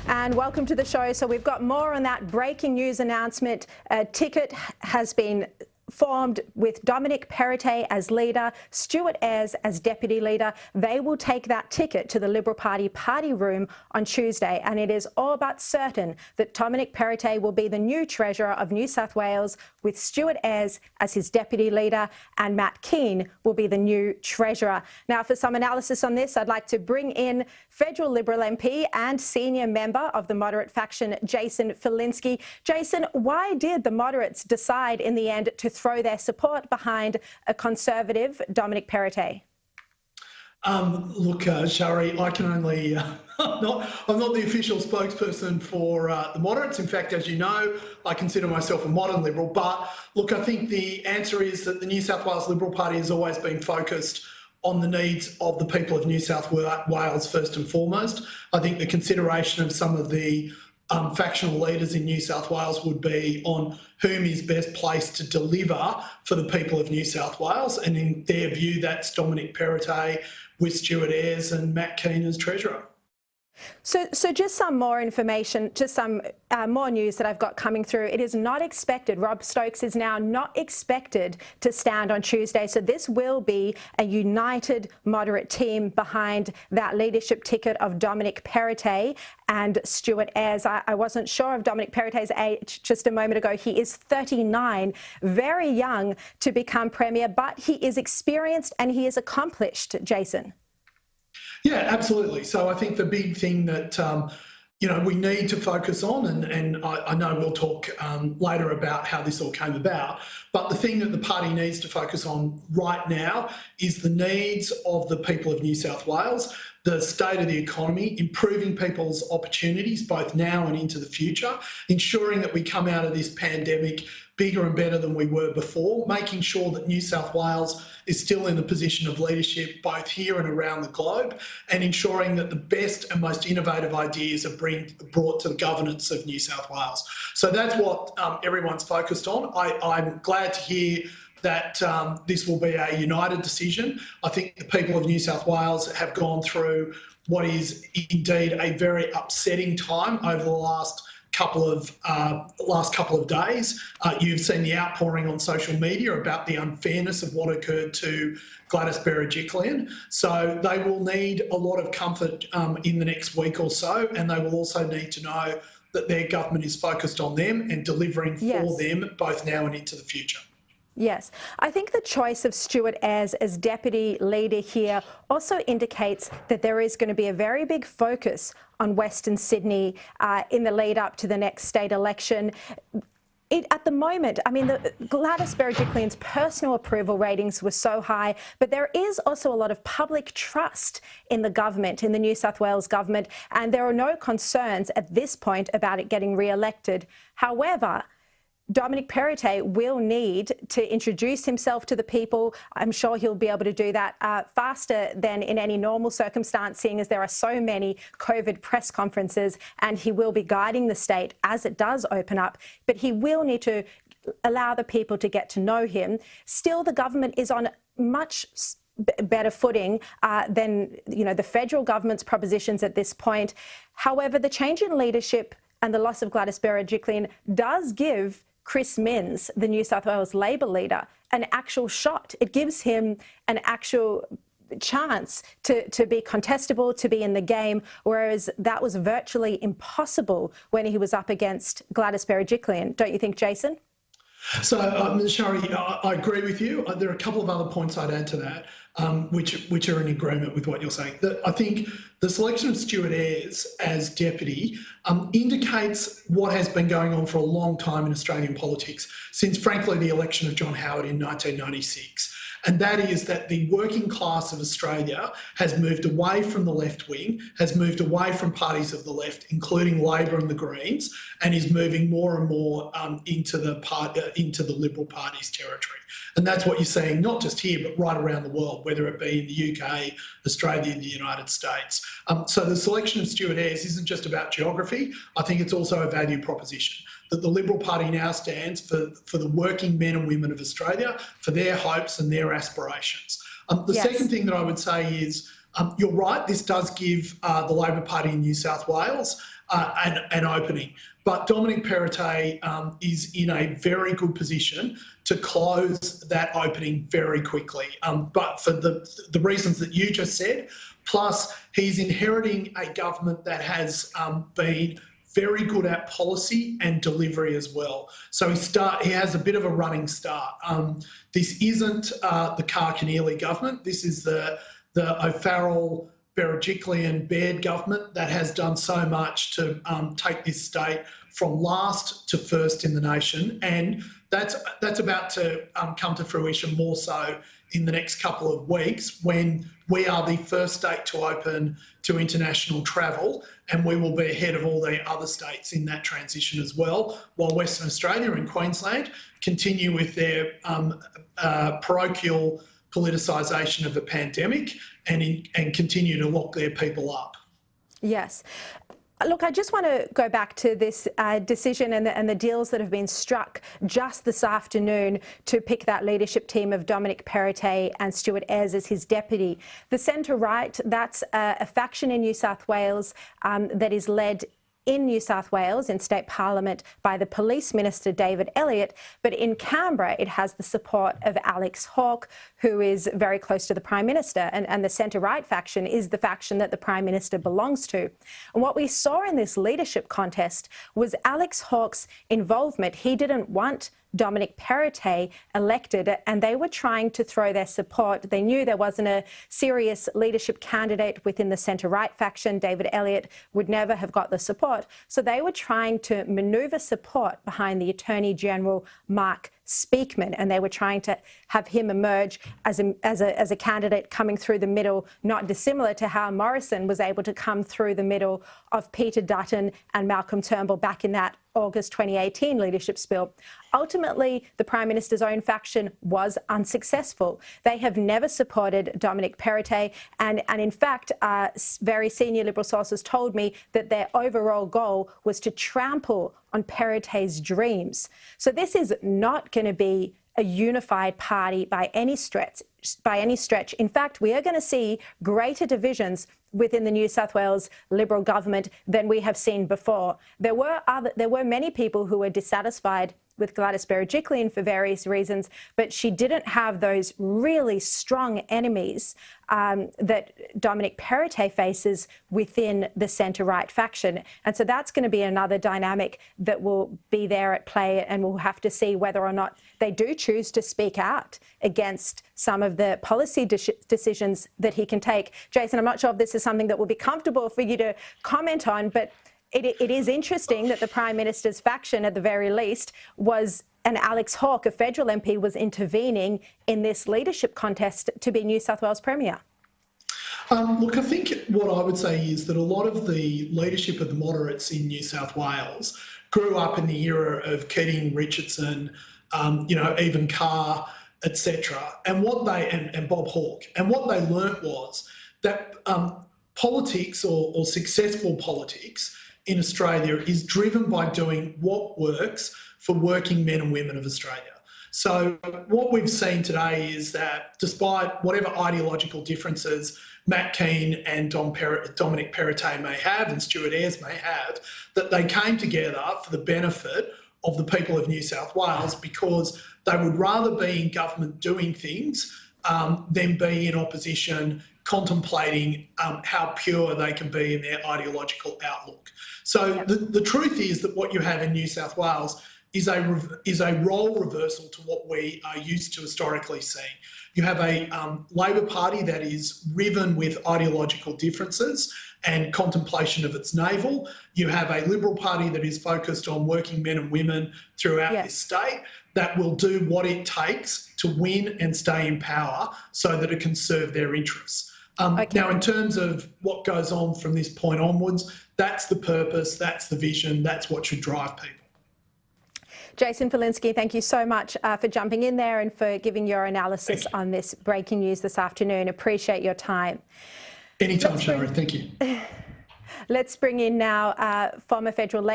And welcome to the show. So we've got more on that breaking news announcement. A ticket has been formed with Dominic Perrottet as leader, Stuart Ayres as deputy leader. They will take that ticket to the Liberal Party party room on Tuesday, and it is all but certain that Dominic Perrottet will be the new Treasurer of New South Wales, with Stuart Ayres as his deputy leader, and Matt Keane will be the new Treasurer. Now, for some analysis on this, I'd like to bring in federal Liberal MP and senior member of the moderate faction, Jason Falinski. Jason, why did the moderates decide in the end to throw their support behind a Conservative, Dominic Perrottet? Look, Shari, I can only, I'm not the official spokesperson for the moderates. In fact, as you know, I consider myself a modern Liberal. But look, I think the answer is that the New South Wales Liberal Party has always been focused on the needs of the people of New South Wales first and foremost. I think the consideration of some of the factional leaders in New South Wales would be on whom is best placed to deliver for the people of New South Wales. And in their view, that's Dominic Perrottet with Stuart Ayres and Matt Keane as Treasurer. So just some more information, just some more news that I've got coming through. It is not expected, Rob Stokes is now not expected to stand on Tuesday. So this will be a united moderate team behind that leadership ticket of Dominic Perrottet and Stuart Ayres. I wasn't sure of Dominic Perrottet's age just a moment ago. He is 39, very young to become Premier, but he is experienced and he is accomplished, Jason. Yeah, absolutely. So I think the big thing that, we need to focus on, and I know we'll talk later about how this all came about, but the thing that the party needs to focus on right now is the needs of the people of New South Wales, the state of the economy, improving people's opportunities both now and into the future, ensuring that we come out of this pandemic bigger and better than we were before, making sure that New South Wales is still in the position of leadership both here and around the globe, and ensuring that the best and most innovative ideas are brought to the governance of New South Wales. So that's what everyone's focused on. I'm glad to hear that this will be a united decision. I think the people of New South Wales have gone through what is indeed a very upsetting time over the last couple of days. You've seen the outpouring on social media about the unfairness of what occurred to Gladys Berejiklian. So they will need a lot of comfort in the next week or so, and they will also need to know that their government is focused on them and delivering for them both now and into the future. Yes. I think the choice of Stuart Ayres as deputy leader here also indicates that there is going to be a very big focus on Western Sydney in the lead up to the next state election. At the moment, I mean, Gladys Berejiklian's personal approval ratings were so high, but there is also a lot of public trust in the government, in the New South Wales government, and there are no concerns at this point about it getting re-elected. However, Dominic Perrottet will need to introduce himself to the people. I'm sure he'll be able to do that faster than in any normal circumstance, seeing as there are so many COVID press conferences, and he will be guiding the state as it does open up. But he will need to allow the people to get to know him. Still, the government is on much better footing than the federal government's propositions at this point. However, the change in leadership and the loss of Gladys Berejiklian does give Chris Minns, the New South Wales Labor leader, an actual shot. It gives him an actual chance to be contestable, to be in the game, whereas that was virtually impossible when he was up against Gladys Berejiklian. Don't you think, Jason? So, Shari, I agree with you. There are a couple of other points I'd add to that, which are in agreement with what you're saying. I think the selection of Stuart Ayres as deputy indicates what has been going on for a long time in Australian politics, since, frankly, the election of John Howard in 1996. And that is that the working class of Australia has moved away from the left wing, has moved away from parties of the left, including Labor and the Greens, and is moving more and more into the Liberal Party's territory. And that's what you're seeing, not just here, but right around the world, whether it be in the UK, Australia, and the United States. So the selection of Stuart Ayres isn't just about geography. I think it's also a value proposition, that the Liberal Party now stands for the working men and women of Australia, for their hopes and their aspirations. The second thing that I would say is You're right, this does give the Labor Party in New South Wales an opening. But Dominic Perrottet is in a very good position to close that opening very quickly. But for the reasons that you just said, plus he's inheriting a government that has been very good at policy and delivery as well. So he has a bit of a running start. This isn't the Carr-Keneally government. This is the O'Farrell, Berejiklian, Baird government that has done so much to take this state from last to first in the nation, and that's about to come to fruition more so in the next couple of weeks, when we are the first state to open to international travel, and we will be ahead of all the other states in that transition as well, while Western Australia and Queensland continue with their parochial politicisation of the pandemic and continue to lock their people up. Yes. Look, I just want to go back to this decision and the deals that have been struck just this afternoon to pick that leadership team of Dominic Perrottet and Stuart Ayres as his deputy. The centre-right, that's a faction in New South Wales that is led in New South Wales in state parliament by the police minister David Elliott, but in Canberra it has the support of Alex Hawke, who is very close to the Prime Minister, and the centre-right faction is the faction that the Prime Minister belongs to. And what we saw in this leadership contest was Alex Hawke's involvement. He didn't want Dominic Perrottet elected, and they were trying to throw their support. They knew there wasn't a serious leadership candidate within the centre-right faction. David Elliott would never have got the support. So they were trying to manoeuvre support behind the Attorney General, Mark Speakman, and they were trying to have him emerge as a candidate coming through the middle, not dissimilar to how Morrison was able to come through the middle of Peter Dutton and Malcolm Turnbull back in that August 2018 leadership spill. Ultimately, the Prime Minister's own faction was unsuccessful. They have never supported Dominic Perrottet, and in fact, very senior Liberal sources told me that their overall goal was to trample on Perrottet's dreams. So this is not going to be a unified party by any stretch. In fact, we are going to see greater divisions within the New South Wales Liberal government than we have seen before. There were many people who were dissatisfied with Gladys Berejiklian for various reasons, but she didn't have those really strong enemies that Dominic Perrottet faces within the centre-right faction. And so that's going to be another dynamic that will be there at play, and we'll have to see whether or not they do choose to speak out against some of the policy decisions that he can take. Jason, I'm not sure if this is something that will be comfortable for you to comment on, but it is interesting that the Prime Minister's faction, at the very least, and Alex Hawke, a federal MP, was intervening in this leadership contest to be New South Wales Premier. Look, I think what I would say is that a lot of the leadership of the moderates in New South Wales grew up in the era of Keating, Richardson, even Carr, etc. And Bob Hawke. And what they learnt was that politics or successful politics in Australia is driven by doing what works for working men and women of Australia. So what we've seen today is that despite whatever ideological differences Matt Keane and Dominic Perrottet may have and Stuart Ayres may have, that they came together for the benefit of the people of New South Wales, because they would rather be in government doing things than be in opposition contemplating how pure they can be in their ideological outlook. So the truth is that what you have in New South Wales is a role reversal to what we are used to historically seeing. You have a Labor Party that is riven with ideological differences and contemplation of its navel. You have a Liberal Party that is focused on working men and women throughout this state, that will do what it takes to win and stay in power so that it can serve their interests. Now, in terms of what goes on from this point onwards, that's the purpose, that's the vision, that's what should drive people. Jason Falinski, thank you so much for jumping in there and for giving your analysis on this breaking news this afternoon. Appreciate your time. Anytime, Shari. Thank you. Let's bring in now former federal Labor